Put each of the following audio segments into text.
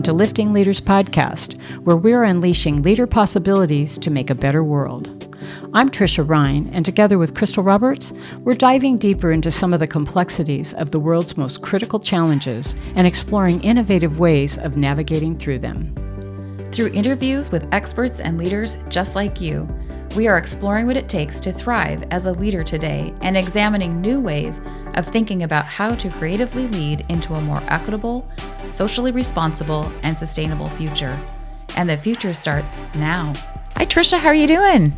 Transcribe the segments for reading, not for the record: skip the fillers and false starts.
to Lifting Leaders Podcast, where we're unleashing leader possibilities to make a better world. I'm Trisha Ryan, and together with Crystal Roberts, we're diving deeper into some of the complexities of the world's most critical challenges and exploring innovative ways of navigating through them. Through interviews with experts and leaders just like you, we are exploring what it takes to thrive as a leader today and examining new ways of thinking about how to creatively lead into a more equitable, socially responsible, and sustainable future. And the future starts now. Hi, Trisha. How are you doing?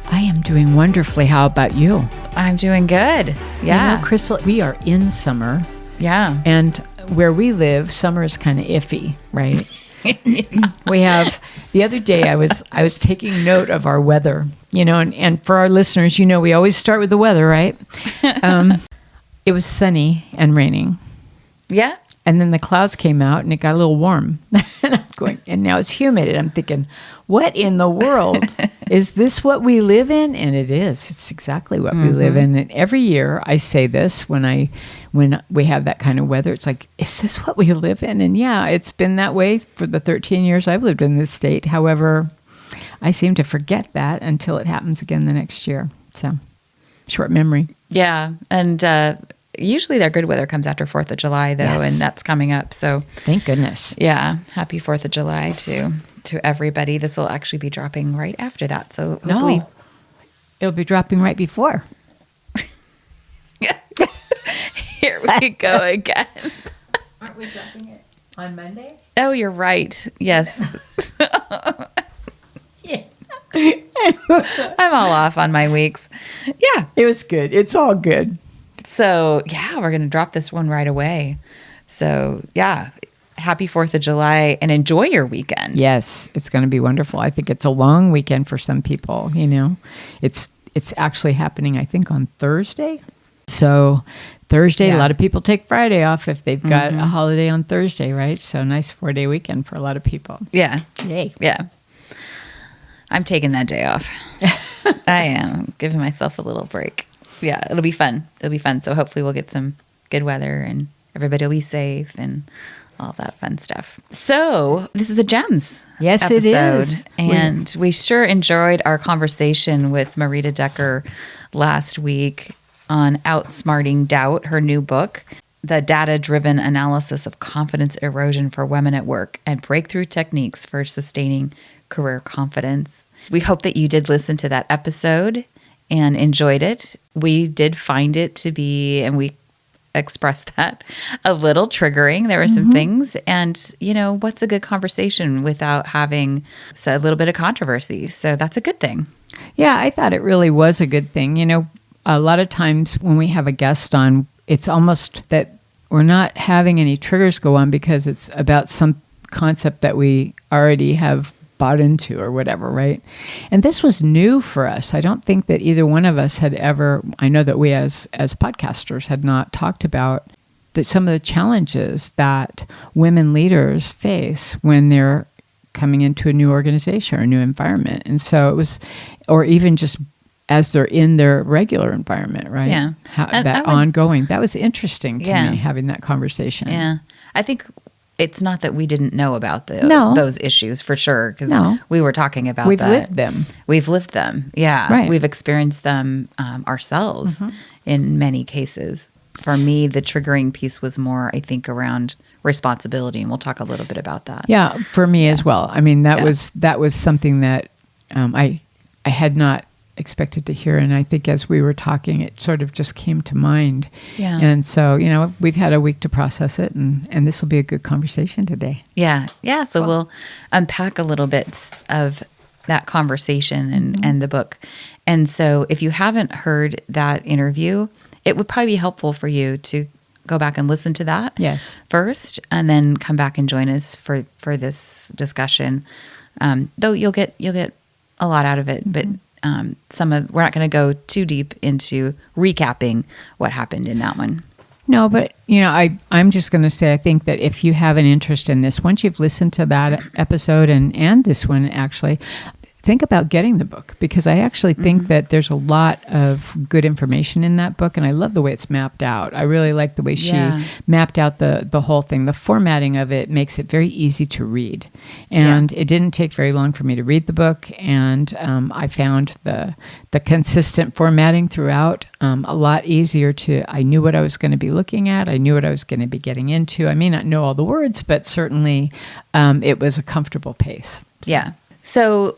I am doing wonderfully. How about you? I'm doing good. Yeah. You know, Crystal, we are in summer. Yeah. And where we live, summer is kind of iffy, right? Yeah. We have, the other day I was taking note of our weather, you know, and for our listeners, you know, we always start with the weather, right? It was sunny and raining. Yeah. And then the clouds came out and it got a little warm. And I'm going, and now it's humid. And I'm thinking, what in the world? Is this what we live in? And it is. It's exactly what we live in. And every year I say this when we have that kind of weather. It's like, is this what we live in? And yeah, it's been that way for the 13 years I've lived in this state. However, I seem to forget that until it happens again the next year. So, short memory. Yeah. And usually their good weather comes after 4th of July, though, Yes. and that's coming up. So Thank goodness. yeah, happy 4th of July to everybody. This will actually be dropping right after that. So hopefully... No, it'll be dropping right before. Here we go again. Aren't we dropping it on Monday? Oh, you're right. Yes. Yeah. I'm all off on my weeks. Yeah. It was good. It's all good. So, yeah, we're going to drop this one right away. So, yeah, happy 4th of July and enjoy your weekend. Yes, it's going to be wonderful. I think it's a long weekend for some people, you know. It's actually happening, I think, on Thursday. So Thursday, Yeah. a lot of people take Friday off if they've got a holiday on Thursday, right? So nice 4-day weekend for a lot of people. Yeah. Yay. Yeah. I'm taking that day off. I am giving myself a little break. Yeah, it'll be fun. It'll be fun. So hopefully we'll get some good weather and everybody will be safe and all that fun stuff. So this is a GEMS Yes, episode. it is. And we sure enjoyed our conversation with Marita Decker last week on Outsmarting Doubt, her new book, The Data-Driven Analysis of Confidence Erosion for Women at Work and Breakthrough Techniques for Sustaining Career Confidence. We hope that you did listen to that episode and enjoyed it. We did find it to be, and we expressed that, a little triggering. There were some things, and you know, what's a good conversation without having a little bit of controversy? So that's a good thing. Yeah, I thought it really was a good thing. You know, a lot of times when we have a guest on, it's almost that we're not having any triggers go on because it's about some concept that we already have bought into or whatever, right? And this was new for us. I don't think that either one of us had ever, I know that we as podcasters had not talked about that some of the challenges that women leaders face when they're coming into a new organization or a new environment. And so it was, or even just as they're in their regular environment, right? Yeah. That ongoing. That was interesting to Yeah. me, having that conversation. Yeah. I think it's not that we didn't know about No. those issues for sure, because No. we were talking about We've that. lived them. We've lived them. Yeah. Right. We've experienced them ourselves in many cases. For me, the triggering piece was more, I think, around responsibility, and we'll talk a little bit about that. Yeah, for me as well. I mean, that Yeah. was something that I had not expected to hear, and I think as we were talking, it sort of just came to mind. Yeah. And so, you know, we've had a week to process it, and this will be a good conversation today. Yeah. Yeah. So we'll unpack a little bit of that conversation and the book. And so if you haven't heard that interview, it would probably be helpful for you to go back and listen to that Yes. first, and then come back and join us for this discussion. Though you'll get a lot out of it, but we're not going to go too deep into recapping what happened in that one. No, but, you know, I'm just going to say, I think that if you have an interest in this, once you've listened to that episode and this one, actually, think about getting the book, because I actually think that there's a lot of good information in that book, and I love the way it's mapped out. I really like the way she mapped out the whole thing. The formatting of it makes it very easy to read, and it didn't take very long for me to read the book, and I found the consistent formatting throughout a lot easier I knew what I was going to be looking at. I knew what I was going to be getting into. I may not know all the words, but certainly it was a comfortable pace. Yeah. So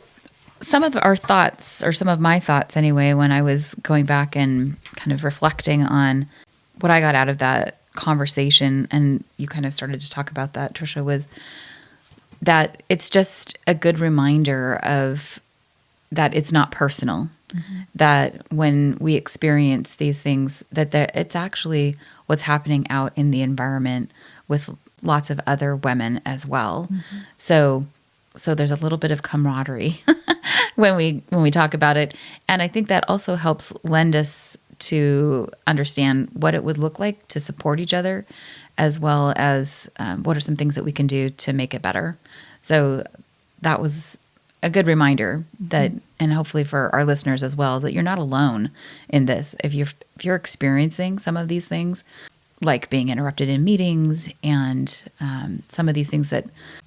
some of our thoughts, or some of my thoughts anyway, when I was going back and kind of reflecting on what I got out of that conversation, and you kind of started to talk about that, Trisha, was that it's just a good reminder of that it's not personal, that when we experience these things, that it's actually what's happening out in the environment with lots of other women as well. So there's a little bit of camaraderie when we talk about it. And I think that also helps lend us to understand what it would look like to support each other, as well as what are some things that we can do to make it better. So that was a good reminder that, and hopefully for our listeners as well, that you're not alone in this. If you're experiencing some of these things, like being interrupted in meetings and some of these things that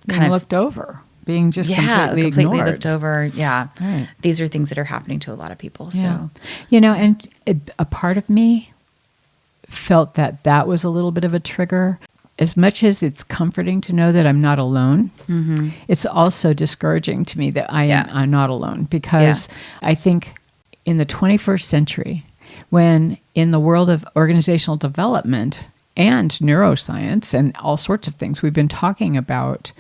kind of looked over. Being just completely ignored. Looked over. Yeah. Right. These are things that are happening to a lot of people. Yeah. So, and a part of me felt that was a little bit of a trigger. As much as it's comforting to know that I'm not alone, it's also discouraging to me that I'm not alone, because I think in the 21st century, when in the world of organizational development and neuroscience and all sorts of things, we've been talking about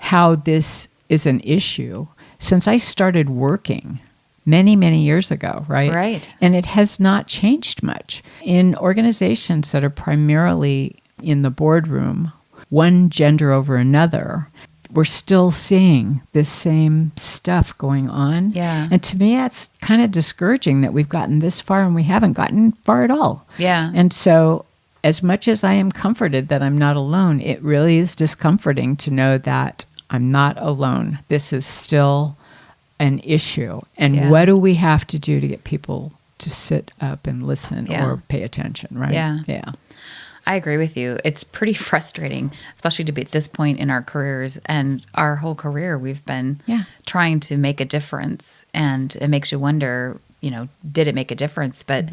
how this is an issue since I started working many, many years ago, right? Right. And it has not changed much. In organizations that are primarily in the boardroom, one gender over another, we're still seeing this same stuff going on. Yeah. And to me, that's kind of discouraging that we've gotten this far and we haven't gotten far at all. Yeah. And so as much as I am comforted that I'm not alone, it really is discomforting to know that I'm not alone. This is still an issue. And what do we have to do to get people to sit up and listen or pay attention, right? Yeah. I agree with you. It's pretty frustrating, especially to be at this point in our careers, and our whole career we've been trying to make a difference, and it makes you wonder, did it make a difference? But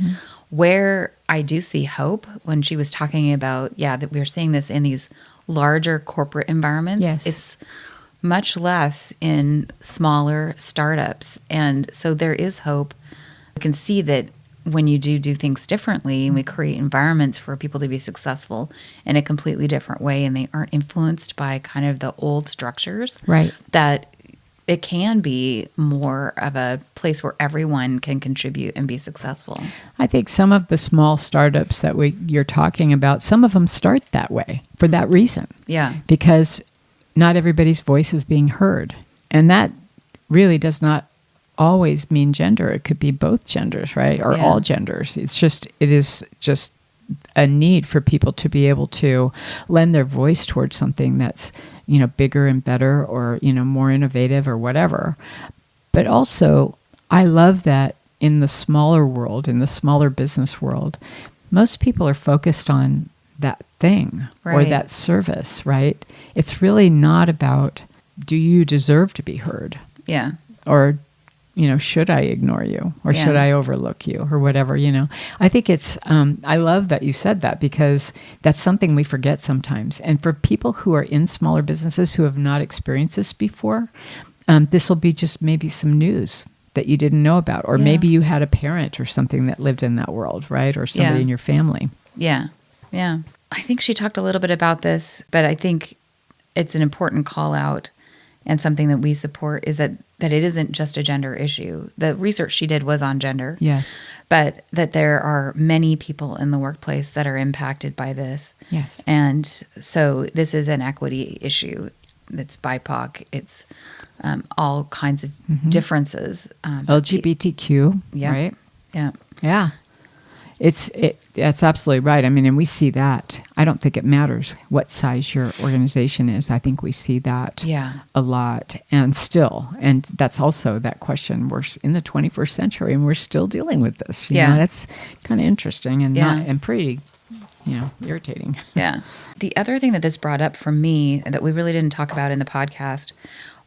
where I do see hope, when she was talking about, that we're seeing this in these larger corporate environments, it's much less in smaller startups. And so there is hope. We can see that when you do things differently, and we create environments for people to be successful in a completely different way, and they aren't influenced by kind of the old structures, right? That it can be more of a place where everyone can contribute and be successful. I think some of the small startups that you're talking about, some of them start that way for that reason. Yeah. Because not everybody's voice is being heard. And that really does not always mean gender. It could be both genders, right? Or all genders. It is just a need for people to be able to lend their voice towards something that's, bigger and better, or, more innovative or whatever. But also, I love that in the smaller world, in the smaller business world, most people are focused on that thing or that service, right? It's really not about, do you deserve to be heard? Yeah. Or, should I ignore you, or should I overlook you, or whatever, I think it's, I love that you said that, because that's something we forget sometimes. And for people who are in smaller businesses who have not experienced this before, this will be just maybe some news that you didn't know about, or maybe you had a parent or something that lived in that world, right? Or somebody in your family. Yeah. Yeah. I think she talked a little bit about this, but I think it's an important call out, and something that we support is that it isn't just a gender issue. The research she did was on gender. Yes. But that there are many people in the workplace that are impacted by this. Yes. And so this is an equity issue. It's BIPOC. It's all kinds of differences. LGBTQ, right? Yeah. Yeah. That's absolutely right. I mean, and we see that. I don't think it matters what size your organization is. I think we see that a lot. And that's also that question. We're in the 21st century and we're still dealing with this. You know, that's kind of interesting and and pretty, irritating. Yeah. The other thing that this brought up for me that we really didn't talk about in the podcast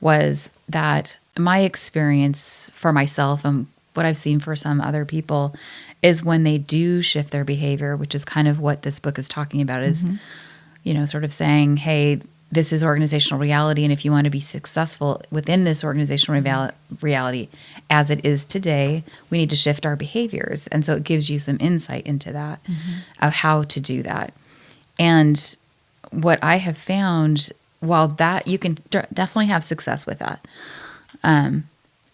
was that my experience for myself and what I've seen for some other people is when they do shift their behavior, which is kind of what this book is talking about, is, sort of saying, hey, this is organizational reality. And if you want to be successful within this organizational reality as it is today, we need to shift our behaviors. And so it gives you some insight into that, of how to do that. And what I have found, while that you can definitely have success with that,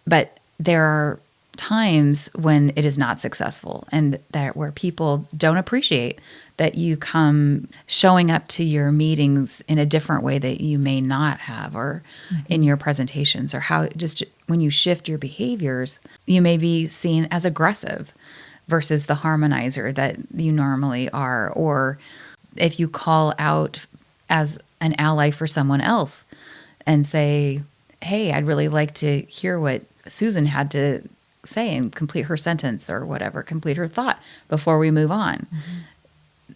but there are times when it is not successful, and that where people don't appreciate that you come showing up to your meetings in a different way that you may not have, or in your presentations, or how just when you shift your behaviors, you may be seen as aggressive versus the harmonizer that you normally are. Or if you call out as an ally for someone else and say, hey, I'd really like to hear what Susan had to say and complete her sentence or whatever, complete her thought before we move on.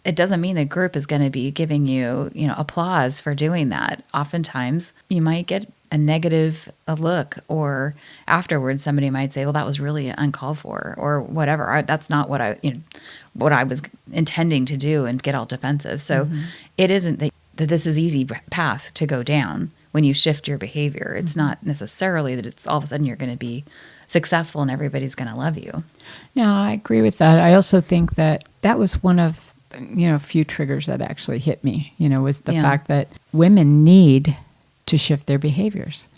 It doesn't mean the group is going to be giving you, applause for doing that. Oftentimes you might get a negative look, or afterwards somebody might say, well, that was really uncalled for, or whatever. That's not what I was intending to do, and get all defensive. So it isn't that this is easy path to go down when you shift your behavior. It's not necessarily that it's all of a sudden you're going to be successful and everybody's going to love you. No, I agree with that. I also think that was one of, a few triggers that actually hit me, was the fact that women need to shift their behaviors.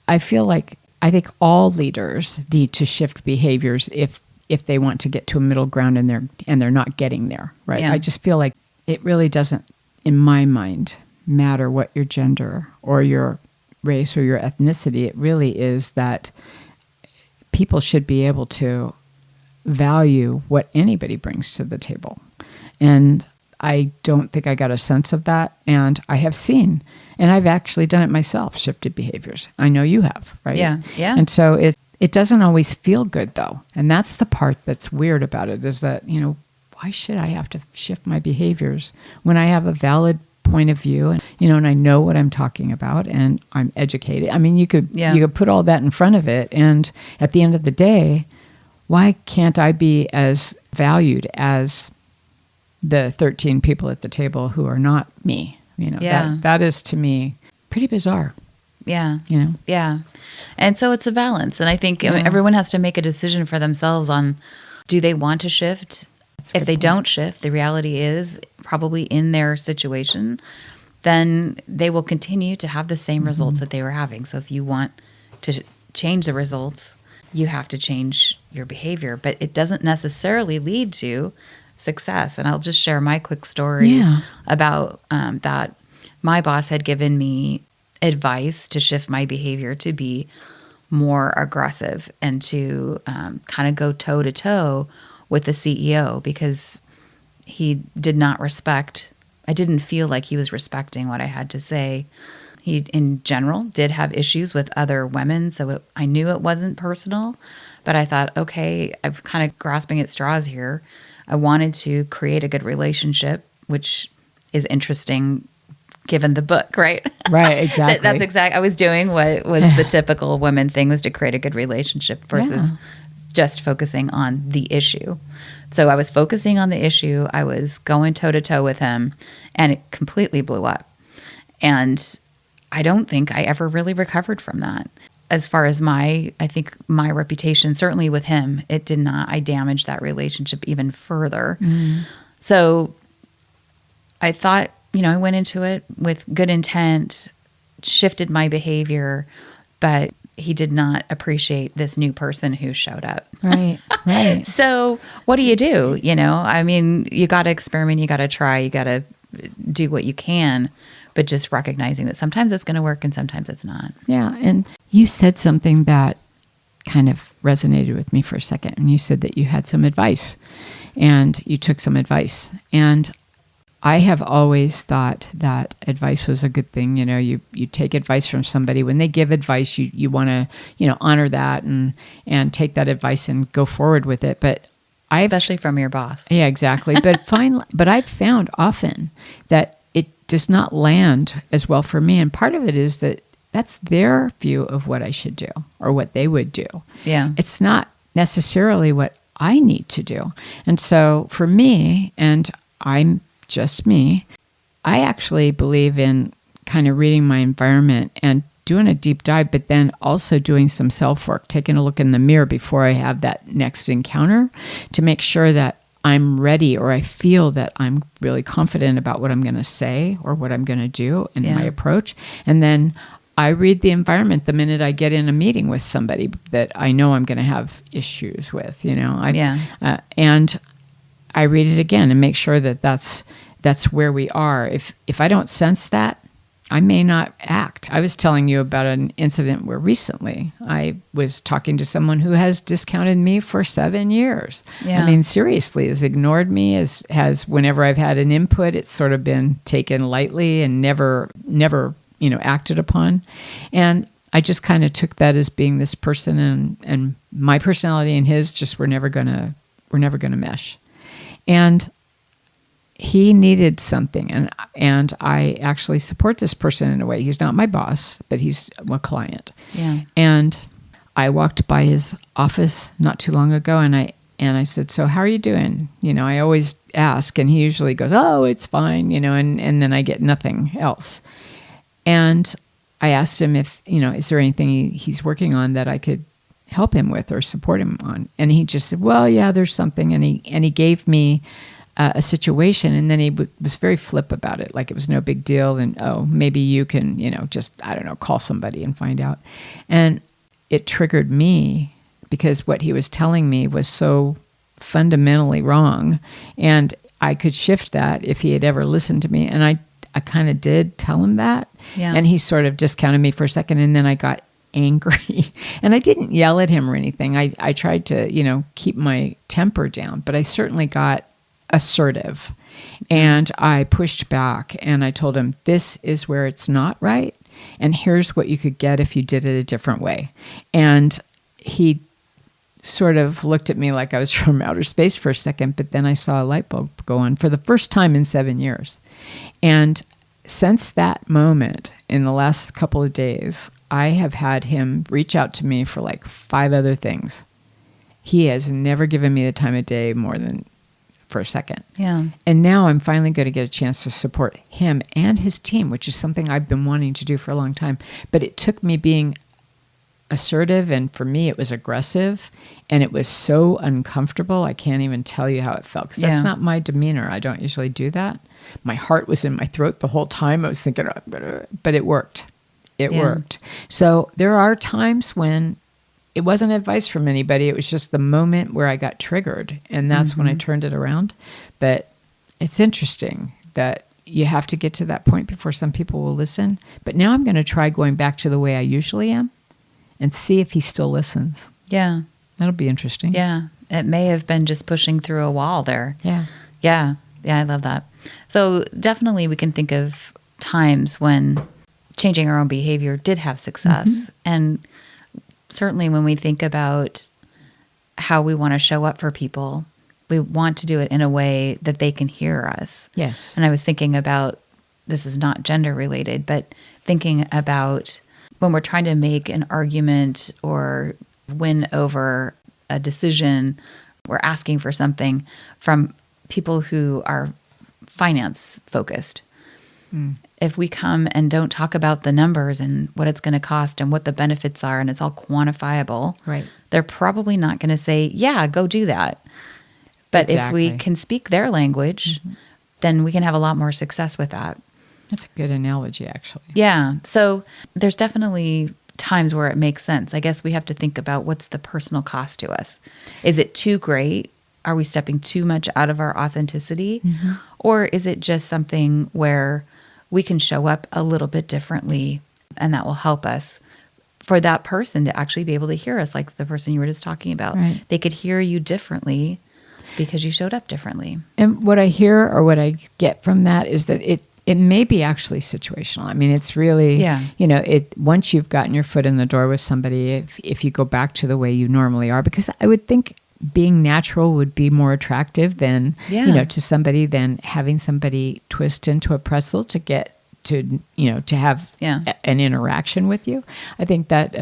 I think all leaders need to shift behaviors if they want to get to a middle ground and they're not getting there, right? Yeah. I just feel like it really doesn't, in my mind, matter what your gender or your race or your ethnicity. It really is that people should be able to value what anybody brings to the table. And I don't think I got a sense of that. And I have seen, and I've actually done it myself, shifted behaviors. I know you have, right? Yeah, yeah. And so it doesn't always feel good, though. And that's the part that's weird about it, is that, why should I have to shift my behaviors when I have a valid point of view, and and I know what I'm talking about, and I'm educated. I mean, you could put all that in front of it, and at the end of the day, why can't I be as valued as the 13 people at the table who are not me? That is, to me, pretty bizarre. Yeah. Yeah. And so it's a balance, and I think everyone has to make a decision for themselves on, do they want to shift? If they don't shift, the reality is probably in their situation, then they will continue to have the same results that they were having. So if you want to change the results, you have to change your behavior, but it doesn't necessarily lead to success. And I'll just share my quick story about that. My boss had given me advice to shift my behavior to be more aggressive and to kind of go toe to toe with the CEO, because he did not I didn't feel like he was respecting what I had to say. He, in general, did have issues with other women, so I knew it wasn't personal, but I thought, okay, I'm kind of grasping at straws here. I wanted to create a good relationship, which is interesting given the book, right? Right, exactly. That's exactly. I was doing what was the typical women thing, was to create a good relationship versus just focusing on the issue. So I was focusing on the issue. I was going toe to toe with him, and it completely blew up. And I don't think I ever really recovered from that. As far as I think my reputation, certainly with him, it did not. I damaged that relationship even further. So I thought, I went into it with good intent, shifted my behavior, but he did not appreciate this new person who showed up. Right. So what do? I mean, you got to experiment, you got to try, you got to do what you can, but just recognizing that sometimes it's going to work and sometimes it's not. Yeah. And you said something that kind of resonated with me for a second. And you said that you had some advice. and you took some advice. And I have always thought that advice was a good thing. You take advice from somebody. When they give advice, you want to, honor that and take that advice and go forward with it. But especially from your boss. Yeah, exactly. But I've found often that it does not land as well for me. And part of it is that that's their view of what I should do or what they would do. Yeah. It's not necessarily what I need to do. And so for me, and I'm just me, I actually believe in kind of reading my environment and doing a deep dive, but then also doing some self-work, taking a look in the mirror before I have that next encounter to make sure that I'm ready, or I feel that I'm really confident about what I'm going to say or what I'm going to do in my approach. And then I read the environment the minute I get in a meeting with somebody that I know I'm going to have issues with, and I read it again and make sure that that's where we are. If I don't sense that, I may not act. I was telling you about an incident where recently I was talking to someone who has discounted me for 7 years. Yeah. I mean, seriously, has ignored me, has whenever I've had an input, it's sort of been taken lightly and never, acted upon. And I just kind of took that as being this person, and my personality and his just were never gonna mesh. And he needed something, and I actually support this person in a way. He's not my boss, but he's a client. Yeah. And I walked by his office not too long ago, and I said, "So how are you doing?" I always ask, and he usually goes, "Oh, it's fine," and then I get nothing else. And I asked him if, is there anything he's working on that I could help him with or support him on? And he just said, "Well, yeah, there's something." And he gave me a situation, and then he was very flip about it, like it was no big deal, and maybe you can, just, I don't know, call somebody and find out. And it triggered me because what he was telling me was so fundamentally wrong, and I could shift that if he had ever listened to me. And I kind of did tell him that, and he sort of discounted me for a second, and then I got angry. And I didn't yell at him or anything. I tried to, keep my temper down, but I certainly got assertive, and I pushed back, and I told him, this is where it's not right, and here's what you could get if you did it a different way. And he sort of looked at me like I was from outer space for a second, but then I saw a light bulb go on for the first time in 7 years. And since that moment, in the last couple of days, I have had him reach out to me for like 5 other things. He has never given me the time of day more than for a second. Yeah. And now I'm finally going to get a chance to support him and his team, which is something I've been wanting to do for a long time. But it took me being assertive, and for me it was aggressive, and it was so uncomfortable. I can't even tell you how it felt, because that's not my demeanor. I don't usually do that. My heart was in my throat the whole time. I was thinking, but it worked. It worked. So there are times when it wasn't advice from anybody. It was just the moment where I got triggered, and that's when I turned it around. But it's interesting that you have to get to that point before some people will listen. But now I'm going to try going back to the way I usually am and see if he still listens. Yeah. That'll be interesting. Yeah. It may have been just pushing through a wall there. Yeah. Yeah. Yeah, I love that. So definitely we can think of times when changing our own behavior did have success. And certainly when we think about how we want to show up for people, we want to do it in a way that they can hear us. Yes. And I was thinking about, this is not gender related, but thinking about when we're trying to make an argument or win over a decision, we're asking for something from people who are finance focused. If we come and don't talk about the numbers and what it's going to cost and what the benefits are, and it's all quantifiable, right, they're probably not going to say, yeah, go do that. But if we can speak their language, then we can have a lot more success with that. That's a good analogy, actually. Yeah. So there's definitely times where it makes sense. I guess we have to think about, what's the personal cost to us? Is it too great? Are we stepping too much out of our authenticity? Or is it just something where we can show up a little bit differently, and that will help us for that person to actually be able to hear us, like the person you were just talking about. Right. They could hear you differently because you showed up differently. And what I hear or what I get from that is that it may be actually situational. I mean, it's really, once you've gotten your foot in the door with somebody, if you go back to the way you normally are, because I would think being natural would be more attractive than, to somebody than having somebody twist into a pretzel to get to have an interaction with you. I think that,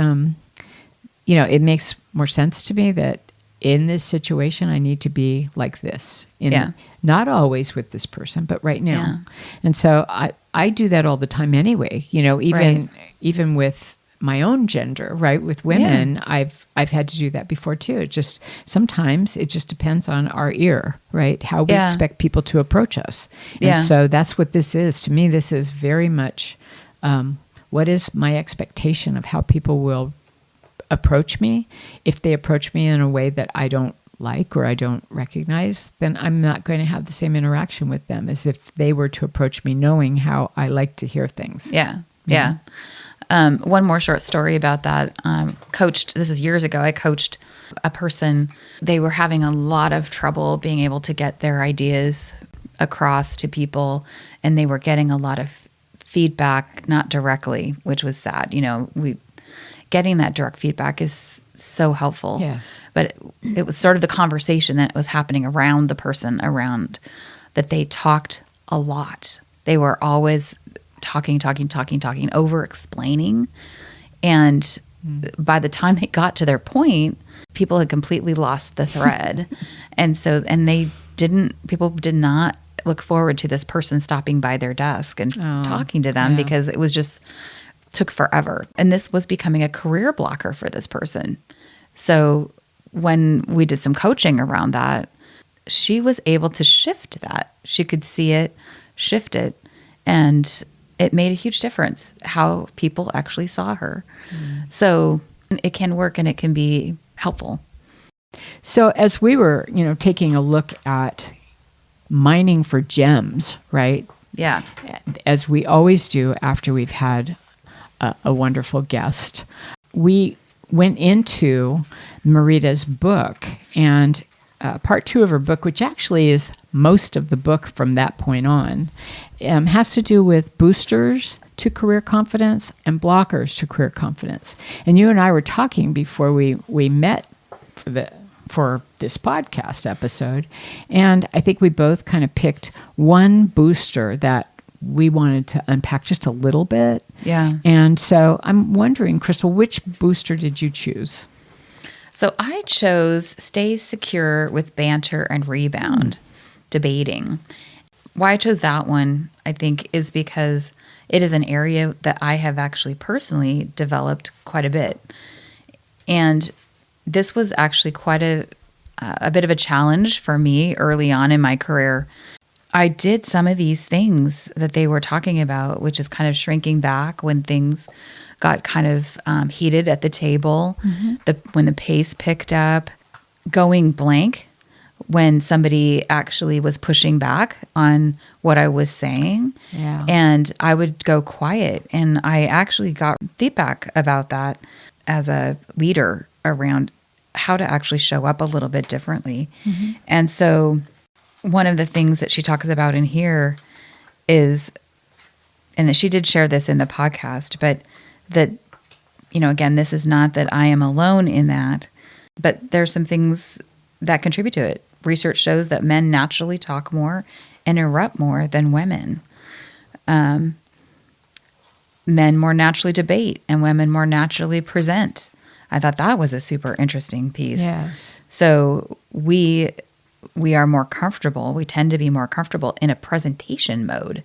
it makes more sense to me that in this situation, I need to be like this. Not always with this person, but right now. Yeah. And so I do that all the time anyway. Even with my own gender, right? With women, I've had to do that before too. Sometimes it just depends on our ear, right? How we expect people to approach us. And so that's what this is. To me, this is very much what is my expectation of how people will approach me. If they approach me in a way that I don't like or I don't recognize, then I'm not going to have the same interaction with them as if they were to approach me knowing how I like to hear things. Yeah. One more short story about that. This is years ago, I coached a person. They were having a lot of trouble being able to get their ideas across to people, and they were getting a lot of feedback, not directly, which was sad. Getting that direct feedback is so helpful. Yes. But it was sort of the conversation that was happening around the person that they talked a lot. They were always talking, over explaining. And by the time they got to their point, people had completely lost the thread. People did not look forward to this person stopping by their desk and talking to them because it was just took forever. And this was becoming a career blocker for this person. So when we did some coaching around that, she was able to shift that. She could see it, shift it, and it made a huge difference how people actually saw her. So it can work and it can be helpful. So as we were, taking a look at mining for gems, right? Yeah. As we always do after we've had a wonderful guest, we went into Marita's book, and part 2 of her book, which actually is most of the book from that point on, has to do with boosters to career confidence and blockers to career confidence. And you and I were talking before we met for this podcast episode, and I think we both kind of picked one booster that we wanted to unpack just a little bit. Yeah. And so I'm wondering, Crystal, which booster did you choose? So I chose stay secure with banter and rebound, debating. Why I chose that one, I think, is because it is an area that I have actually personally developed quite a bit. And this was actually quite a bit of a challenge for me early on in my career. I did some of these things that they were talking about, which is kind of shrinking back when things got kind of heated at the table, when the pace picked up, going blank when somebody actually was pushing back on what I was saying. Yeah. And I would go quiet. And I actually got feedback about that as a leader around how to actually show up a little bit differently. And so one of the things that she talks about in here is, and she did share this in the podcast, but that, again, this is not that I am alone in that, but there's some things that contribute to it. Research shows that men naturally talk more and interrupt more than women. Men more naturally debate and women more naturally present. I thought that was a super interesting piece. Yes. So we are more comfortable. We tend to be more comfortable in a presentation mode.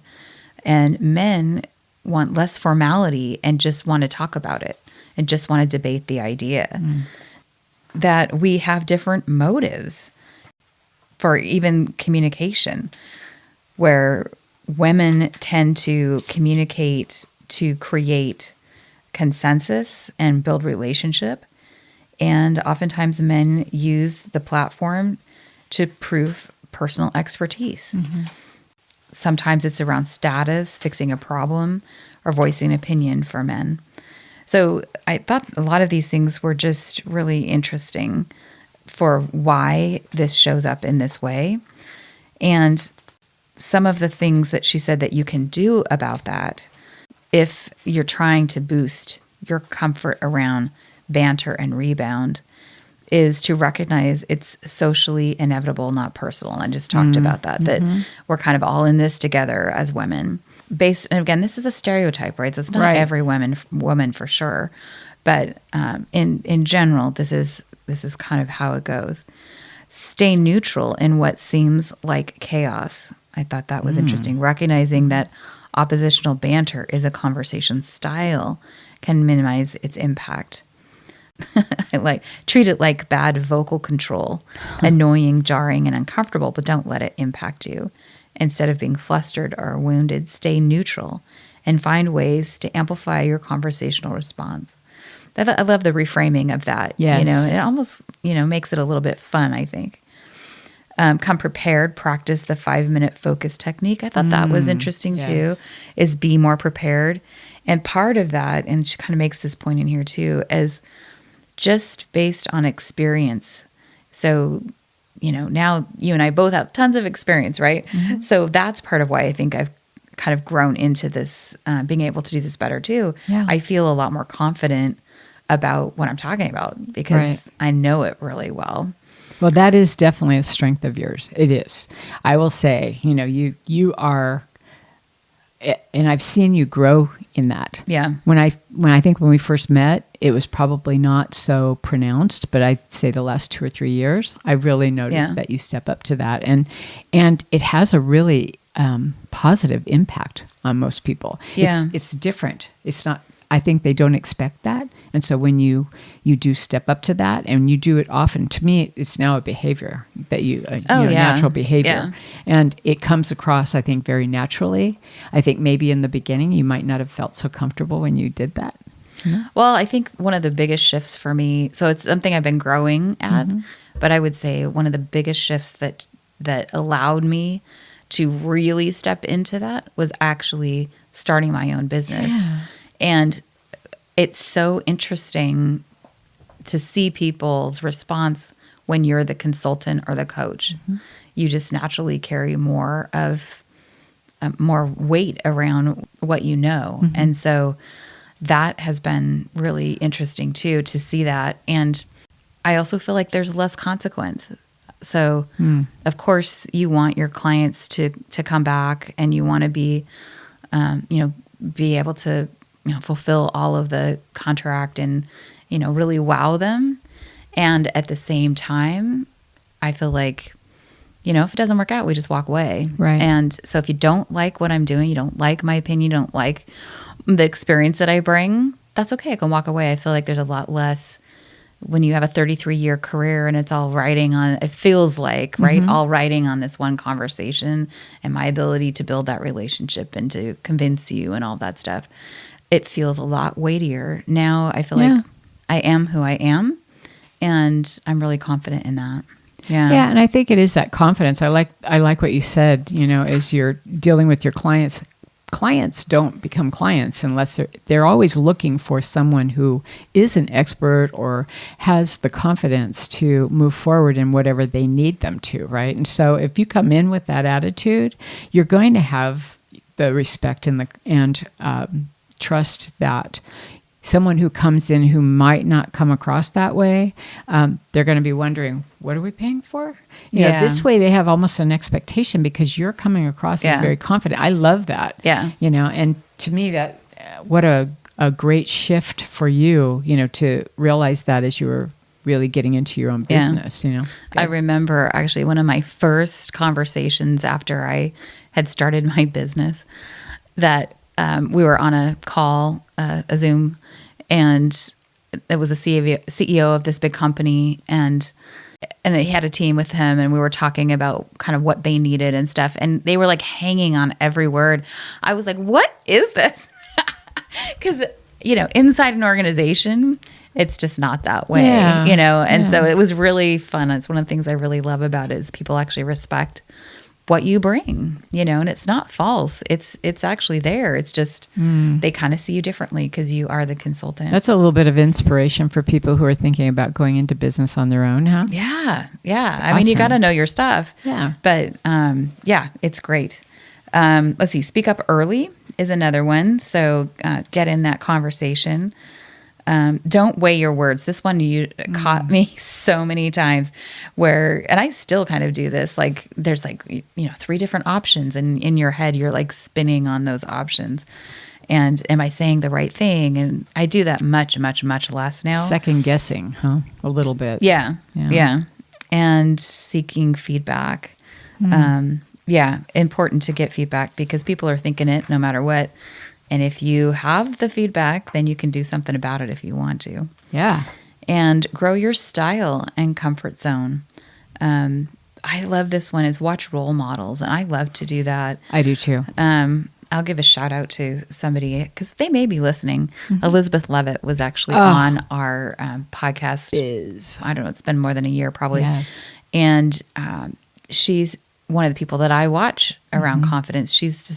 And men want less formality and just want to talk about it and just want to debate the idea. That we have different motives for even communication, where women tend to communicate to create consensus and build relationship. And oftentimes men use the platform to prove personal expertise. Sometimes it's around status, fixing a problem, or voicing an opinion for men. So I thought a lot of these things were just really interesting for why this shows up in this way. And some of the things that she said that you can do about that, if you're trying to boost your comfort around banter and rebound, is to recognize it's socially inevitable, not personal. And I just talked about that, that we're kind of all in this together as women. And again, this is a stereotype, right? So it's not every woman for sure. But in general, this is kind of how it goes. Stay neutral in what seems like chaos. I thought that was interesting. Recognizing that oppositional banter is a conversation style can minimize its impact. Treat it like bad vocal control, annoying, jarring, and uncomfortable, but don't let it impact you. Instead of being flustered or wounded, stay neutral and find ways to amplify your conversational response. I love the reframing of that. Yes. It almost, makes it a little bit fun, I think. Come prepared, practice the 5-minute focus technique. I thought that was interesting too, is be more prepared. And part of that, and she kind of makes this point in here too, is just based on experience. So, now you and I both have tons of experience, right? So that's part of why I think I've kind of grown into this, being able to do this better too. Yeah. I feel a lot more confident about what I'm talking about because I know it really well. Well, that is definitely a strength of yours. It is. I will say, you are, and I've seen you grow in that. Yeah. When I think when we first met, it was probably not so pronounced, but I'd say the last 2 or 3 years, I've really noticed that you step up to that, and it has a really positive impact on most people. Yeah. It's different. It's not. I think they don't expect that, and so when you do step up to that, and you do it often, to me, it's now a behavior that natural behavior, and it comes across, I think, very naturally. I think maybe in the beginning you might not have felt so comfortable when you did that. Well, I think one of the biggest shifts for me, so it's something I've been growing at, but I would say one of the biggest shifts that allowed me to really step into that was actually starting my own business. Yeah. And it's so interesting to see people's response when you're the consultant or the coach. You just naturally carry more weight around what you know. And so that has been really interesting too, to see that. And I also feel like there's less consequence. So of course you want your clients to come back, and you want to be able to, fulfill all of the contract and, really wow them. And at the same time, I feel like, if it doesn't work out, we just walk away. Right. And so if you don't like what I'm doing, you don't like my opinion, you don't like the experience that I bring, that's okay. I can walk away. I feel like there's a lot less when you have a 33-year career and it's all riding on, it feels like, right? All riding on this one conversation and my ability to build that relationship and to convince you and all that stuff. It feels a lot weightier. Now I feel like I am who I am, and I'm really confident in that. Yeah. Yeah. And I think it is that confidence. I like what you said, as you're dealing with your clients. Clients don't become clients unless they're always looking for someone who is an expert or has the confidence to move forward in whatever they need them to, right? And so if you come in with that attitude, you're going to have the respect and trust that someone who comes in who might not come across that way, they're going to be wondering, what are we paying for? This way they have almost an expectation because you're coming across as very confident. I love that. Yeah. And to me that, what a great shift for you, to realize that as you were really getting into your own business, I remember actually one of my first conversations after I had started my business that we were on a call, a Zoom, and it was a CEO of this big company, and he had a team with him, and we were talking about kind of what they needed and stuff, and they were like hanging on every word. I was like, what is this? Because, inside an organization, it's just not that way, and so it was really fun. It's one of the things I really love about it is people actually respect what you bring, and it's not false. It's actually there. It's just they kind of see you differently because you are the consultant. That's a little bit of inspiration for people who are thinking about going into business on their own, huh? Yeah. I awesome. mean, you got to know your stuff. Yeah. But it's great. Let's see. Speak up early is another one. So get in that conversation. Don't weigh your words. This one you caught me so many times and I still kind of do this. Like there's 3 different options, and in your head you're like spinning on those options. And am I saying the right thing? And I do that much, much, much less now. Second guessing, huh? A little bit. Yeah. And seeking feedback. Important to get feedback because people are thinking it no matter what. And if you have the feedback, then you can do something about it if you want to. Yeah. And grow your style and comfort zone. I love this one is watch role models. And I love to do that. I do too. I'll give a shout out to somebody because they may be listening. Elizabeth Levitt was actually on our podcast. I don't know. It's been more than a year probably. Yes. And she's one of the people that I watch around confidence. She's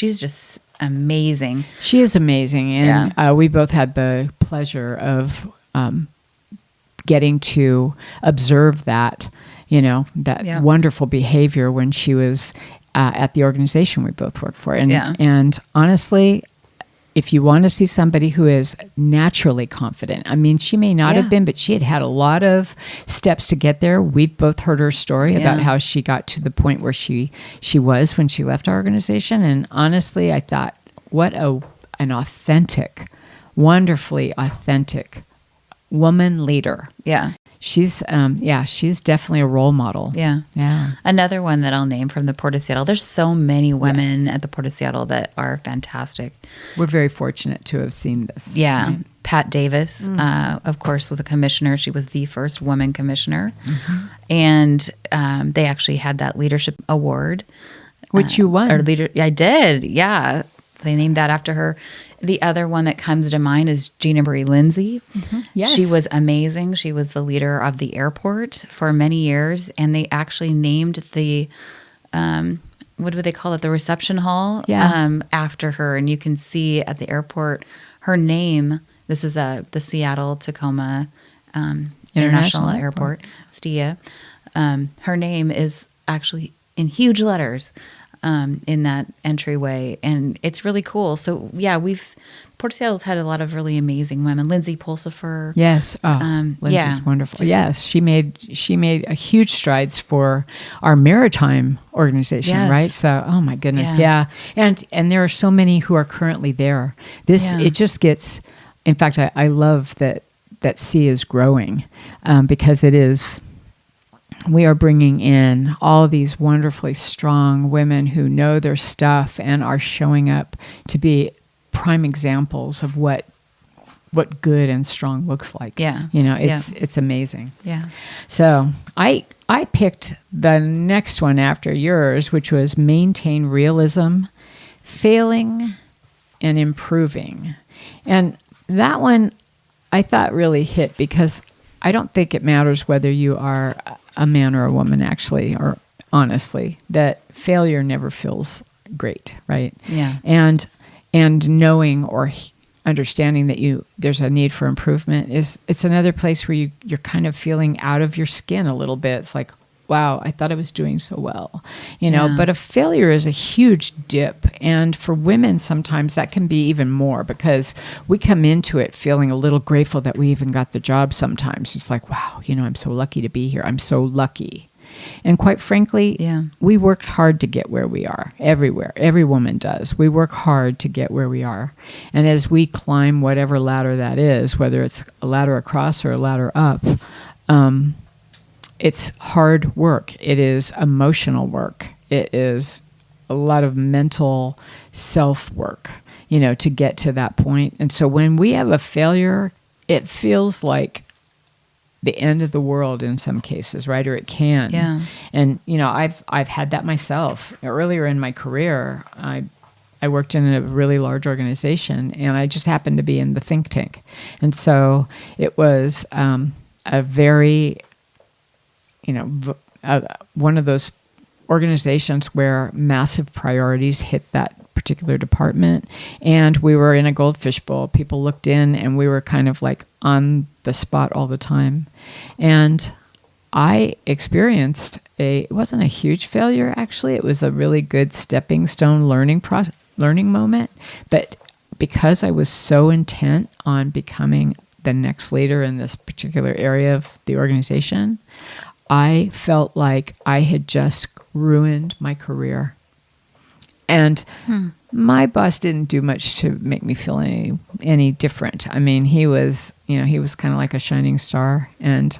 just amazing. She is amazing. And we both had the pleasure of getting to observe that, wonderful behavior when she was at the organization we both work for. And honestly, if you want to see somebody who is naturally confident, I mean, she may not have been, but she had a lot of steps to get there. We've both heard her story about how she got to the point where she was when she left our organization. And honestly, I thought, what an authentic, wonderfully authentic woman leader. Yeah. She's definitely a role model. Yeah. Yeah. Another one that I'll name from the Port of Seattle. There's so many women at the Port of Seattle that are fantastic. We're very fortunate to have seen this. Yeah. Right? Pat Davis, of course, was a commissioner. She was the first woman commissioner. And they actually had that leadership award. Which you won. I did. Yeah. They named that after her. The other one that comes to mind is Gina Marie Lindsay. Yes. She was amazing. She was the leader of the airport for many years. And they actually named the, what do they call it? The reception hall after her. And you can see at the airport, her name, this is the Seattle Tacoma International Airport, STIA. Her name is actually in huge letters in that entryway, and it's really cool. So Port of Seattle's had a lot of really amazing women. Lindsay Pulsifer. Yes. Lindsay's wonderful. Yes. She made a huge strides for our maritime organization, right? So, oh my goodness. Yeah. And there are so many who are currently there. It just gets, in fact, I love that C is growing because it is, we are bringing in all these wonderfully strong women who know their stuff and are showing up to be prime examples of what good and strong looks like. Yeah. It's amazing. Yeah. So I picked the next one after yours, which was maintain realism, failing and improving. And that one I thought really hit because I don't think it matters whether you are a man or a woman, actually, or honestly, that failure never feels great, right? Yeah. And knowing or understanding that there's a need for improvement it's another place where you're kind of feeling out of your skin a little bit. It's like, wow, I thought I was doing so well, but a failure is a huge dip. And for women, sometimes that can be even more because we come into it feeling a little grateful that we even got the job sometimes. It's like, wow, I'm so lucky to be here. I'm so lucky. And quite frankly, we worked hard to get where we are everywhere. Every woman does. We work hard to get where we are. And as we climb whatever ladder that is, whether it's a ladder across or a ladder up, it's hard work. It is emotional work. It is a lot of mental self-work, to get to that point. And so when we have a failure, it feels like the end of the world in some cases, right? Or it can. Yeah. And, I've had that myself. Earlier in my career, I worked in a really large organization, and I just happened to be in the think tank. And so it was a very... one of those organizations where massive priorities hit that particular department, and we were in a goldfish bowl. People looked in, and we were kind of like on the spot all the time. And I experienced it wasn't a huge failure, actually. It was a really good stepping stone learning moment. But because I was so intent on becoming the next leader in this particular area of the organization, I felt like I had just ruined my career. And my boss didn't do much to make me feel any different. I mean, he was kind of like a shining star, and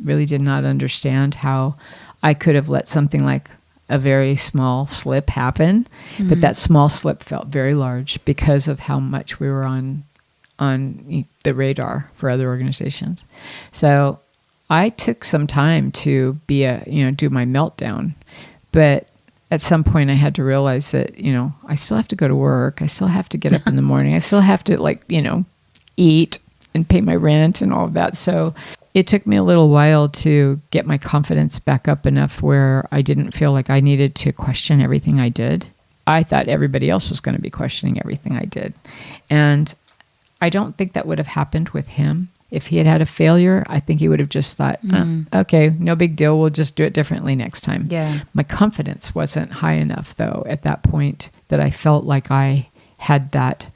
really did not understand how I could have let something like a very small slip happen. But that small slip felt very large because of how much we were on the radar for other organizations. So I took some time to do my meltdown, but at some point I had to realize that, I still have to go to work. I still have to get up in the morning. I still have to eat and pay my rent and all of that. So it took me a little while to get my confidence back up enough where I didn't feel like I needed to question everything I did. I thought everybody else was going to be questioning everything I did. And I don't think that would have happened with him. If he had had a failure, I think he would have just thought, okay, no big deal. We'll just do it differently next time. Yeah. My confidence wasn't high enough, though, at that point that I felt like I had that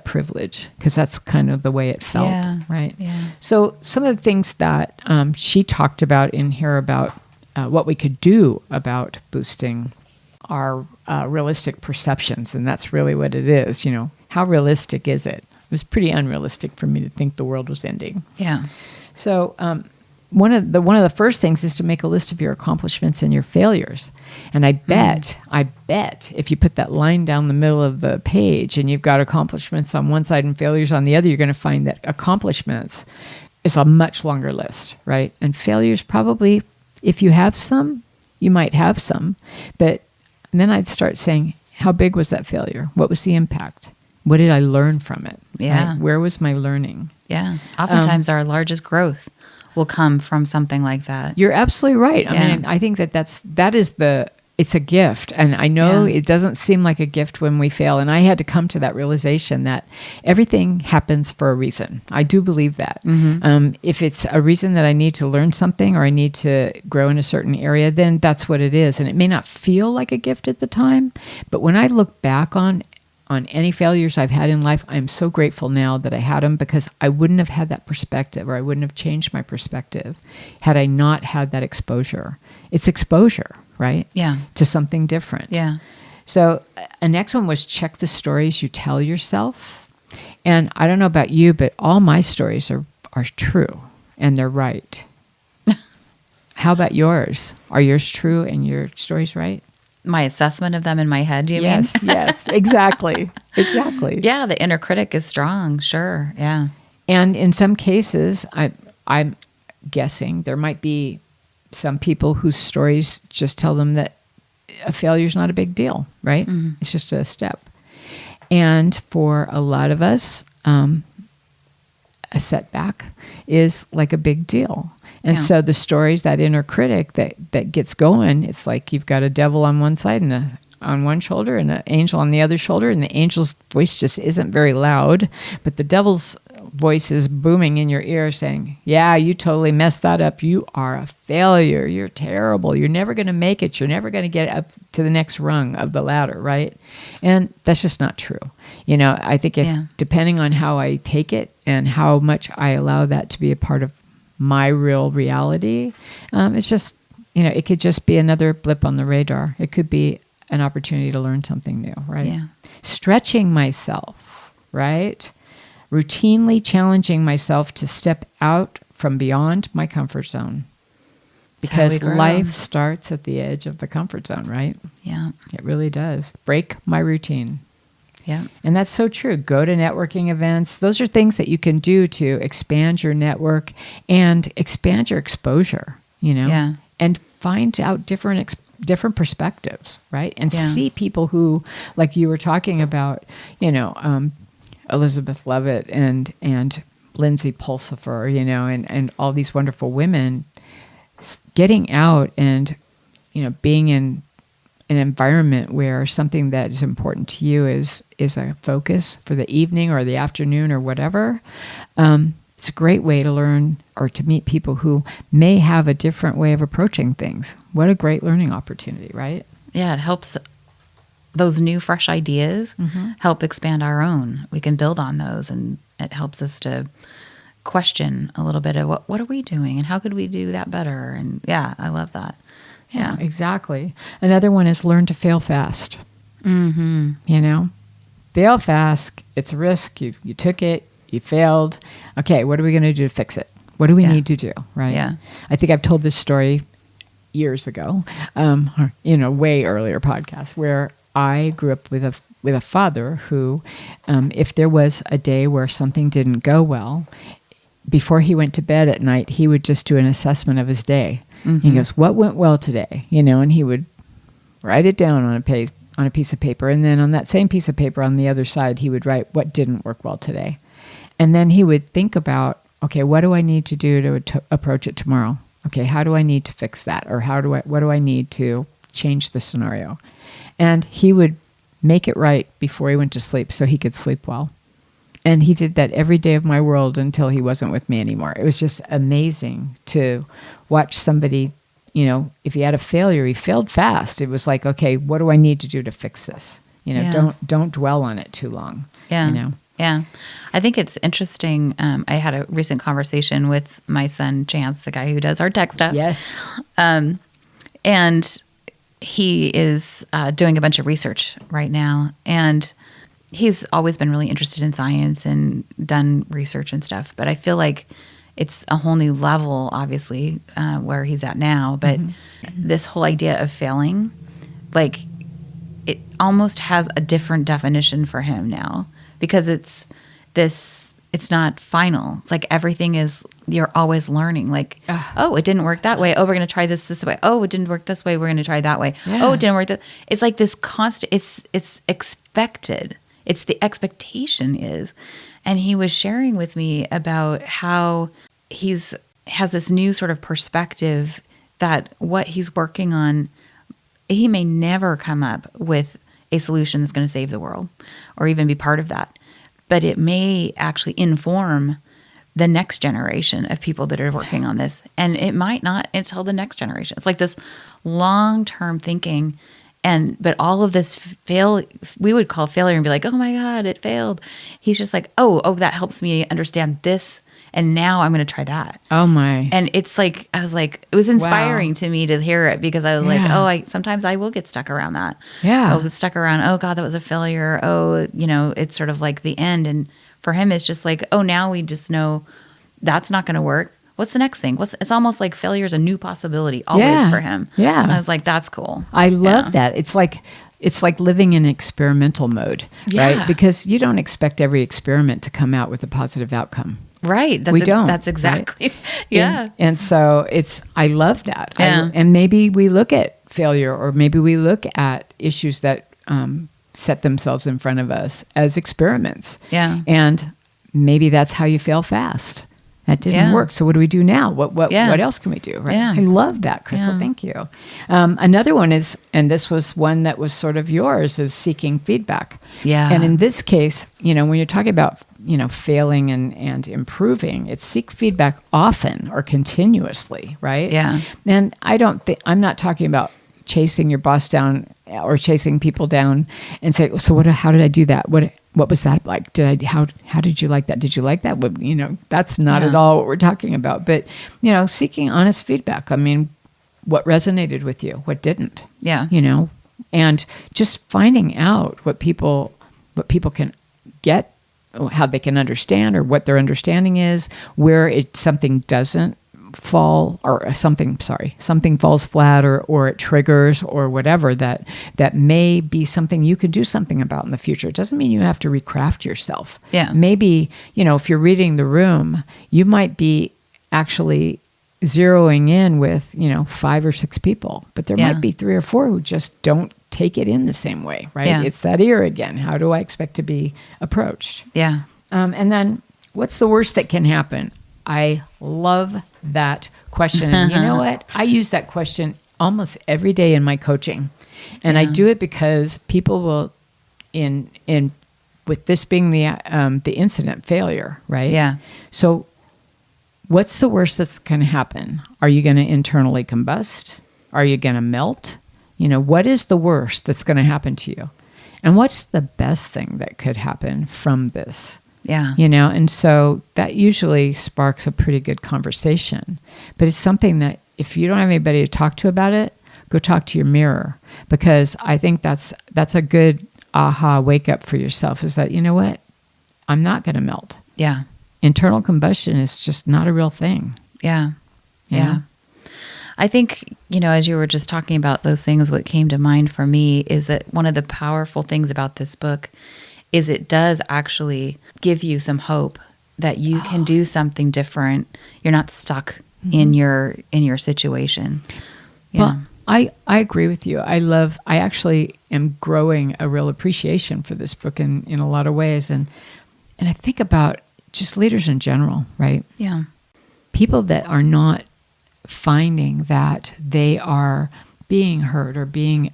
privilege, because that's kind of the way it felt, right? Yeah. So some of the things that she talked about in here about what we could do about boosting our realistic perceptions, and that's really what it is. How realistic is it? It was pretty unrealistic for me to think the world was ending. Yeah. So one of the first things is to make a list of your accomplishments and your failures. And I bet if you put that line down the middle of the page and you've got accomplishments on one side and failures on the other, you're going to find that accomplishments is a much longer list, right? And failures probably, if you have some, you might have some. But then I'd start saying, how big was that failure? What was the impact? What did I learn from it? Yeah. Right? Where was my learning? Yeah. Oftentimes our largest growth will come from something like that. You're absolutely right. I mean, I think it's a gift. And I know it doesn't seem like a gift when we fail. And I had to come to that realization that everything happens for a reason. I do believe that. If it's a reason that I need to learn something or I need to grow in a certain area, then that's what it is. And it may not feel like a gift at the time, but when I look back on any failures I've had in life, I'm so grateful now that I had them, because I wouldn't have had that perspective, or I wouldn't have changed my perspective had I not had that exposure. It's exposure, right? Yeah. To something different. Yeah. So a next one was check the stories you tell yourself. And I don't know about you, but all my stories are true and they're right. How about yours? Are yours true and your stories right? My assessment of them in my head, you mean? Yes, exactly. Exactly. Yeah, the inner critic is strong, sure, yeah. And in some cases, I'm guessing there might be some people whose stories just tell them that a failure is not a big deal, right? It's just a step. And for a lot of us, a setback is like a big deal. And so the stories, that inner critic that gets going, it's like you've got a devil on one side and on one shoulder and an angel on the other shoulder, and the angel's voice just isn't very loud, but the devil's voice is booming in your ear saying, yeah, you totally messed that up. You are a failure. You're terrible. You're never going to make it. You're never going to get up to the next rung of the ladder, right? And that's just not true. I think depending on how I take it and how much I allow that to be a part of my real reality, it's just, it could just be another blip on the radar. It could be an opportunity to learn something new, right? Yeah. Stretching myself, right? Routinely challenging myself to step out from beyond my comfort zone. Because life starts at the edge of the comfort zone, right? Yeah. It really does. Break my routine. Yeah. And that's so true. Go to networking events. Those are things that you can do to expand your network and expand your exposure, Yeah. and find out different perspectives, right? And see people who, like you were talking about, Elizabeth Levitt and Lindsay Pulsifer, and all these wonderful women getting out and being in an environment where something that is important to you is a focus for the evening or the afternoon or whatever. It's a great way to learn or to meet people who may have a different way of approaching things. What a great learning opportunity, right? Yeah, it helps those new, fresh ideas help expand our own. We can build on those, and it helps us to question a little bit of what are we doing and how could we do that better? And yeah, I love that. Yeah, exactly. Another one is learn to fail fast. Fail fast. It's a risk. You took it. You failed. Okay, what are we going to do to fix it? What do we need to do? Right? Yeah. I think I've told this story years ago, or in a way earlier podcast, where I grew up with a father who, if there was a day where something didn't go well, before he went to bed at night, he would just do an assessment of his day. He goes, "What went well today?" And he would write it down on a piece of paper, and then on that same piece of paper on the other side, he would write what didn't work well today, and then he would think about, okay, what do I need to do to approach it tomorrow? Okay, how do I need to fix that, or what do I need to change the scenario? And he would make it right before he went to sleep so he could sleep well. And he did that every day of my world until he wasn't with me anymore. It was just amazing to watch somebody, if he had a failure, he failed fast. It was like, okay, what do I need to do to fix this? Don't dwell on it too long. Yeah. Yeah. I think it's interesting. I had a recent conversation with my son, Chance, the guy who does our tech stuff. Yes. And he is doing a bunch of research right now. And he's always been really interested in science and done research and stuff. But I feel like it's a whole new level, obviously, where he's at now. But this whole idea of failing, like, it almost has a different definition for him now, because it's not final. It's like everything is, you're always learning. Like, oh, it didn't work that way. Oh, we're going to try this way. Oh, it didn't work this way. We're going to try that way. Yeah. Oh, it didn't work that. It's like this constant, it's expected. It's the expectation is. And he was sharing with me about how has this new sort of perspective that what he's working on, he may never come up with a solution that's going to save the world or even be part of that. But it may actually inform the next generation of people that are working on this. And it might not until the next generation. It's like this long-term thinking. But all of this we would call failure and be like, oh my God, it failed. He's just like, oh, that helps me understand this. And now I'm going to try that. Oh my. And it's like, I was like, it was inspiring to me to hear it, because I was like, sometimes I will get stuck around that. Yeah. I'll get stuck around, oh God, that was a failure. Oh, it's sort of like the end. And for him, it's just like, oh, now we just know that's not going to work. What's the next thing? It's almost like failure is a new possibility always for him. Yeah. And I was like, that's cool. I love that. It's like living in experimental mode, right? Because you don't expect every experiment to come out with a positive outcome. Right. We don't. That's exactly. Right? Yeah. And so I love that. Yeah. And maybe we look at failure, or maybe we look at issues that set themselves in front of us as experiments. Yeah. And maybe that's how you fail fast. That didn't work. So what do we do now? What else can we do? Right? Yeah. I love that, Crystal. Yeah. Thank you. Another one is, and this was one that was sort of yours, is seeking feedback. Yeah. And in this case, when you're talking about, failing and improving, it's seek feedback often or continuously, right? Yeah. And I'm not talking about chasing your boss down or chasing people down and say, so how did I do that? What was that like? How did you like that? Did you like that? That's not at all what we're talking about. But, seeking honest feedback. I mean, what resonated with you? What didn't? Yeah. And just finding out what people can get, how they can understand, or what their understanding is, where something doesn't fall, or something falls flat, or it triggers, or whatever, that may be something you could do something about in the future. It doesn't mean you have to recraft yourself. Yeah. Maybe, if you're reading the room, you might be actually zeroing in with, 5 or 6 people, but there might be 3 or 4 who just don't take it in the same way, right? Yeah. It's that ear again. How do I expect to be approached? Yeah. And then what's the worst that can happen? I love that question. And you know what? I use that question almost every day in my coaching. And I do it because people will, in with this being the incident failure, right? Yeah. So what's the worst that's going to happen? Are you going to internally combust? Are you going to melt? What is the worst that's going to happen to you? And what's the best thing that could happen from this? Yeah. And so that usually sparks a pretty good conversation. But it's something that if you don't have anybody to talk to about it, go talk to your mirror, because I think that's a good aha wake up for yourself, is that, you know what? I'm not going to melt. Yeah. Internal combustion is just not a real thing. Yeah. You Yeah. know? I think, as you were just talking about those things, what came to mind for me is that one of the powerful things about this book is it does actually give you some hope that you can do something different. You're not stuck in your situation. Yeah. Well, I agree with you. I actually am growing a real appreciation for this book in a lot of ways. And I think about just leaders in general, right? Yeah. People that are not finding that they are being heard or being,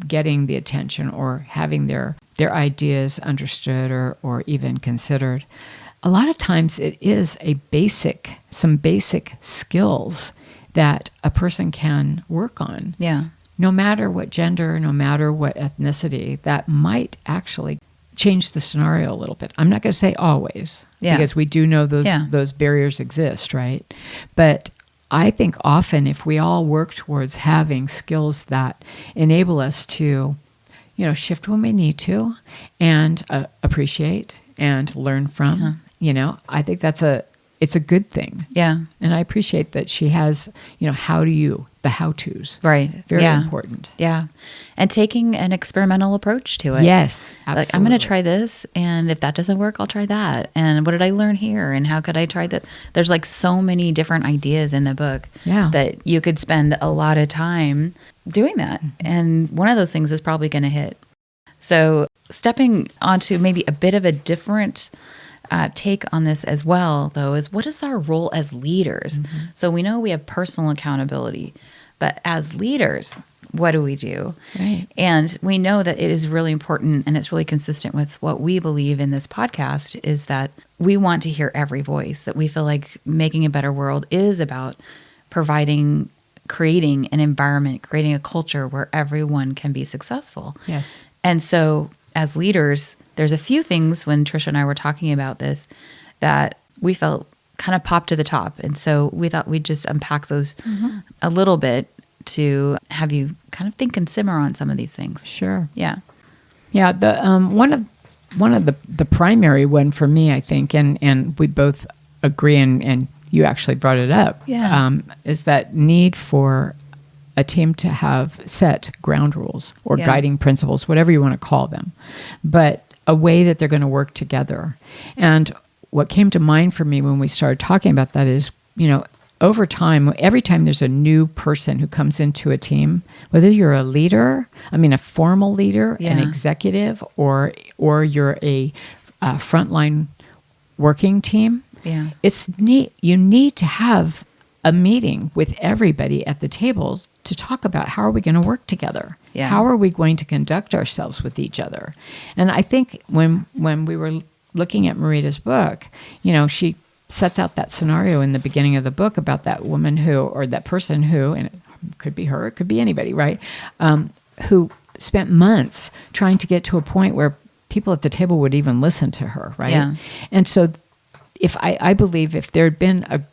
getting the attention or having their ideas understood or even considered. A lot of times it is some basic skills that a person can work on. Yeah. No matter what gender, no matter what ethnicity, that might actually change the scenario a little bit. I'm not going to say always, because we do know those barriers exist, right? But I think often if we all work towards having skills that enable us to, shift when we need to and appreciate and learn from, I think it's a good thing. Yeah. And I appreciate that she has, the how-tos. Right. Very important. Yeah. And taking an experimental approach to it. Yes, absolutely. Like, I'm going to try this, and if that doesn't work, I'll try that. And what did I learn here? And how could I try this? There's like so many different ideas in the book that you could spend a lot of time doing that. And one of those things is probably going to hit. So stepping onto maybe a bit of a different take on this as well, though, is what is our role as leaders? So we know we have personal accountability, but as leaders, what do we do? Right. And we know that it is really important, and it's really consistent with what we believe in this podcast, is that we want to hear every voice, that we feel like making a better world is about creating an environment, creating a culture where everyone can be successful. Yes. And so as leaders, there's a few things when Trisha and I were talking about this that we felt kind of popped to the top. And so we thought we'd just unpack those a little bit to have you kind of think and simmer on some of these things. Sure. Yeah. Yeah. The one of the primary one for me, I think, and we both agree, and you actually brought it up, is that need for a team to have set ground rules or guiding principles, whatever you want to call them, but a way that they're going to work together. And what came to mind for me when we started talking about that is, over time, every time there's a new person who comes into a team, whether you're a leader, a formal leader, an executive, or you're a frontline working team, it's neat. You need to have a meeting with everybody at the table to talk about how are we going to work together? Yeah. How are we going to conduct ourselves with each other? And I think when we were looking at Marita's book, she sets out that scenario in the beginning of the book about that woman or that person who, and it could be her, it could be anybody, right? Who spent months trying to get to a point where people at the table would even listen to her, right? Yeah. And so I believe if there had been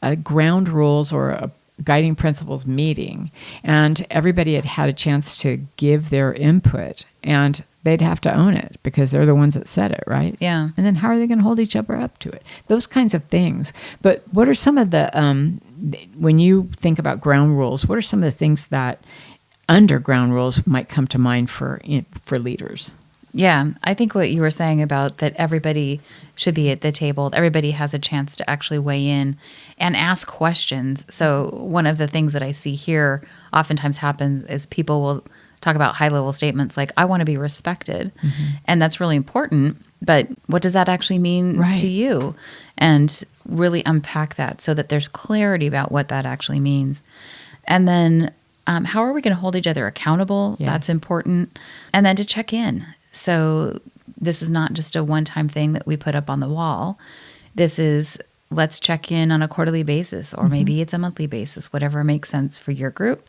a ground rules or a guiding principles meeting and everybody had had a chance to give their input, and they'd have to own it because they're the ones that said it, right? Yeah. And then how are they going to hold each other up to it? Those kinds of things. But what are some of the, when you think about ground rules, what are some of the things that under ground rules might come to mind for leaders? Yeah, I think what you were saying about that everybody should be at the table, everybody has a chance to actually weigh in and ask questions. So one of the things that I see here oftentimes happens is people will talk about high-level statements like, I want to be respected. And that's really important, but what does that actually mean to you? And really unpack that so that there's clarity about what that actually means. And then How are we going to hold each other accountable? Yes. That's important. And then to check in. So this is not just a one-time thing that we put up on the wall. This is, let's check in on a quarterly basis, or maybe it's a monthly basis, whatever makes sense for your group.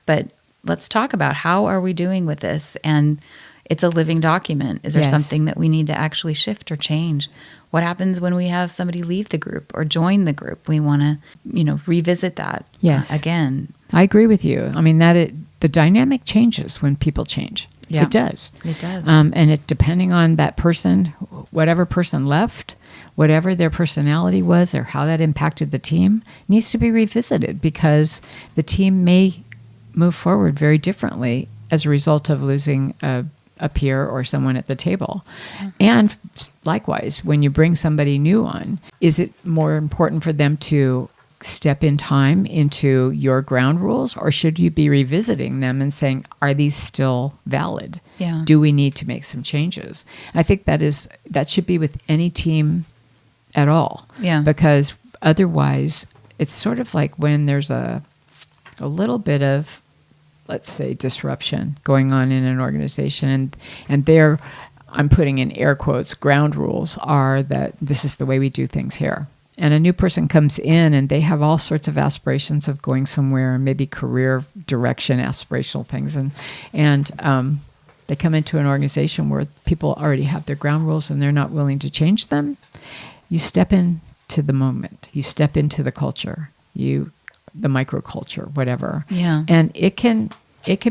But let's talk about, how are we doing with this? And it's a living document. Is there Yes. something that we need to actually shift or change? What happens when we have somebody leave the group or join the group? We want to, revisit that Yes. again. I agree with you. I mean, the dynamic changes when people change. Yeah. It does. It does. And it, depending on that person, whatever person left, whatever their personality was or how that impacted the team, needs to be revisited, because the team may move forward very differently as a result of losing a peer or someone at the table. And likewise, when you bring somebody new on, is it more important for them to step in time into your ground rules, or should you be revisiting them and saying, are these still valid? Yeah. Do we need to make some changes? I think that should be with any team at all. Yeah. Because otherwise, it's sort of like when there's a little bit of, let's say, disruption going on in an organization, and there, I'm putting in air quotes, ground rules are that this is the way we do things here. And a new person comes in and they have all sorts of aspirations of going somewhere, maybe career direction, aspirational things. And they come into an organization where people already have their ground rules and they're not willing to change them. You step into the moment. You step into the culture. The microculture, whatever. Yeah. And it can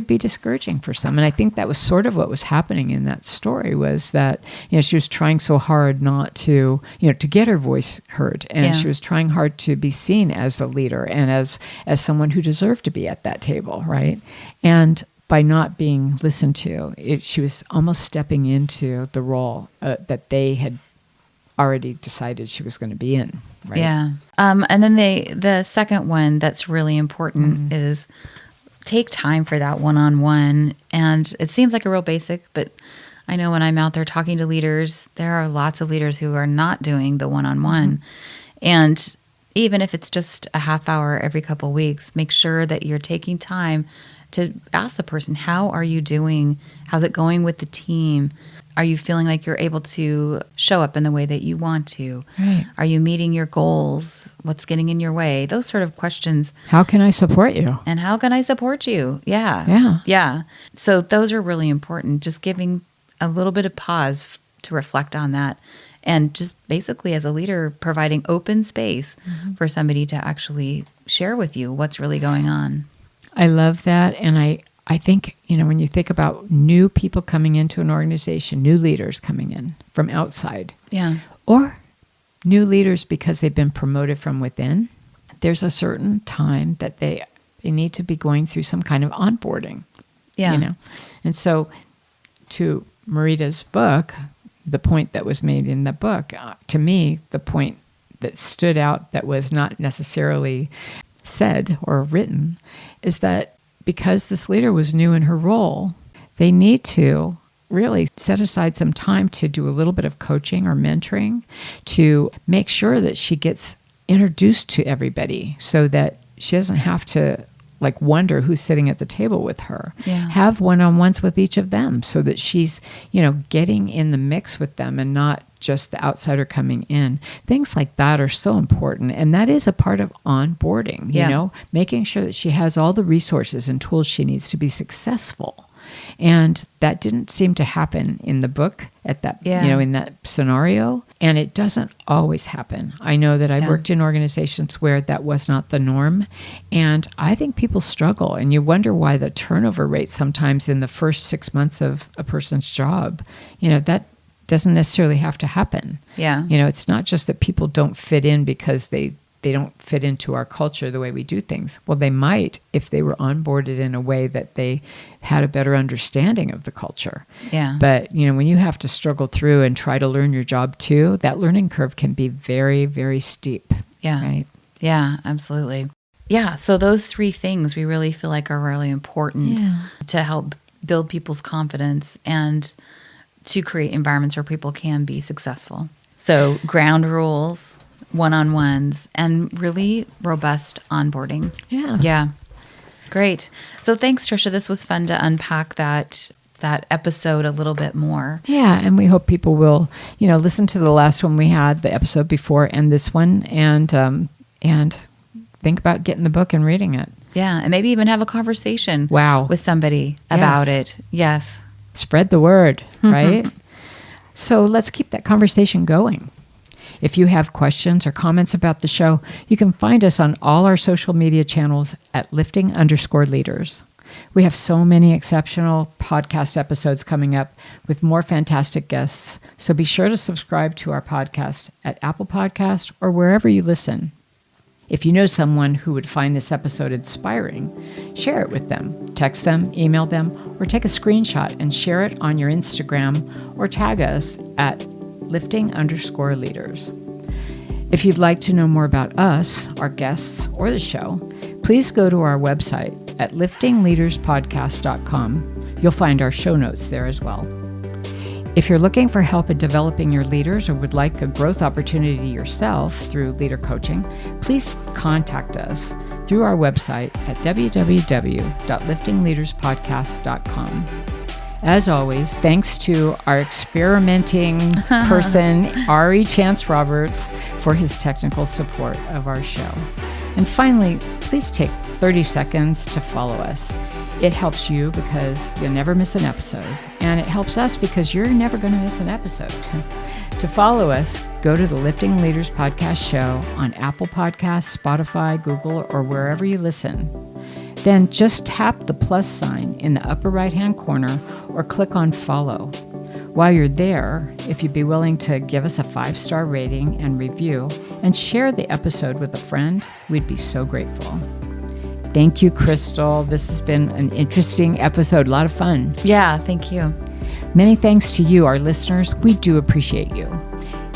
be discouraging for some. And I think that was sort of what was happening in that story, was that, she was trying so hard not to, to get her voice heard. And she was trying hard to be seen as the leader and as someone who deserved to be at that table, right? And by not being listened to, she was almost stepping into the role that they had already decided she was going to be in. Right? Yeah. And then the second one that's really important is take time for that one-on-one. And it seems like a real basic, but I know when I'm out there talking to leaders, there are lots of leaders who are not doing the one-on-one. And even if it's just a half hour every couple of weeks, make sure that you're taking time to ask the person, how are you doing? How's it going with the team? Are you feeling like you're able to show up in the way that you want to? Right. Are you meeting your goals? What's getting in your way? Those sort of questions. How can I support you? And how can I support you? Yeah. Yeah. Yeah. So those are really important. Just giving a little bit of pause to reflect on that. And just basically, as a leader, providing open space for somebody to actually share with you what's really going on. I love that. And I think, when you think about new people coming into an organization, new leaders coming in from outside, Yeah. or new leaders because they've been promoted from within, there's a certain time that they need to be going through some kind of onboarding. Yeah. And so to Marita's book, the point that was made in the book, to me, the point that stood out that was not necessarily said or written is that because this leader was new in her role, they need to really set aside some time to do a little bit of coaching or mentoring to make sure that she gets introduced to everybody so that she doesn't have to wonder who's sitting at the table with her. Yeah. Have one-on-ones with each of them so that she's, getting in the mix with them and not just the outsider coming in. Things like that are so important. And that is a part of onboarding, making sure that she has all the resources and tools she needs to be successful. And that didn't seem to happen in the book at that, in that scenario. And it doesn't always happen. I know that I've worked in organizations where that was not the norm. And I think people struggle. And you wonder why the turnover rate sometimes in the first 6 months of a person's job, that doesn't necessarily have to happen. Yeah. It's not just that people don't fit in because they don't fit into our culture the way we do things. Well, they might if they were onboarded in a way that they had a better understanding of the culture. Yeah. But, when you have to struggle through and try to learn your job too, that learning curve can be very, very steep. Yeah. Right? Yeah, absolutely. Yeah. So those three things we really feel like are really important to help build people's confidence and to create environments where people can be successful. So ground rules, one-on-ones, and really robust onboarding. Yeah. Yeah. Great. So thanks, Trisha. This was fun to unpack that episode a little bit more. Yeah, and we hope people will, listen to the last one we had, the episode before, and this one, and think about getting the book and reading it. Yeah, and maybe even have a conversation with somebody about it. Yes. Spread the word, right? So let's keep that conversation going. If you have questions or comments about the show, you can find us on all our social media channels at lifting_leaders. We have so many exceptional podcast episodes coming up with more fantastic guests. So be sure to subscribe to our podcast at Apple Podcast or wherever you listen. If you know someone who would find this episode inspiring, share it with them. Text them, email them, or take a screenshot and share it on your Instagram or tag us at lifting_leaders. If you'd like to know more about us, our guests, or the show, please go to our website at liftingleaderspodcast.com. You'll find our show notes there as well. If you're looking for help in developing your leaders or would like a growth opportunity yourself through leader coaching, please contact us through our website at www.liftingleaderspodcast.com. As always, thanks to our experimenting person, Ari Chance Roberts, for his technical support of our show. And finally, please take 30 seconds to follow us. It helps you because you'll never miss an episode. And it helps us because you're never going to miss an episode. To follow us, go to the Lifting Leaders Podcast show on Apple Podcasts, Spotify, Google, or wherever you listen. Then just tap the plus sign in the upper right-hand corner or click on follow. While you're there, if you'd be willing to give us a 5-star rating and review and share the episode with a friend, we'd be so grateful. Thank you, Crystal. This has been an interesting episode. A lot of fun. Yeah, thank you. Many thanks to you, our listeners. We do appreciate you.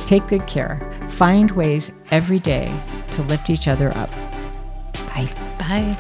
Take good care. Find ways every day to lift each other up. Bye. Bye.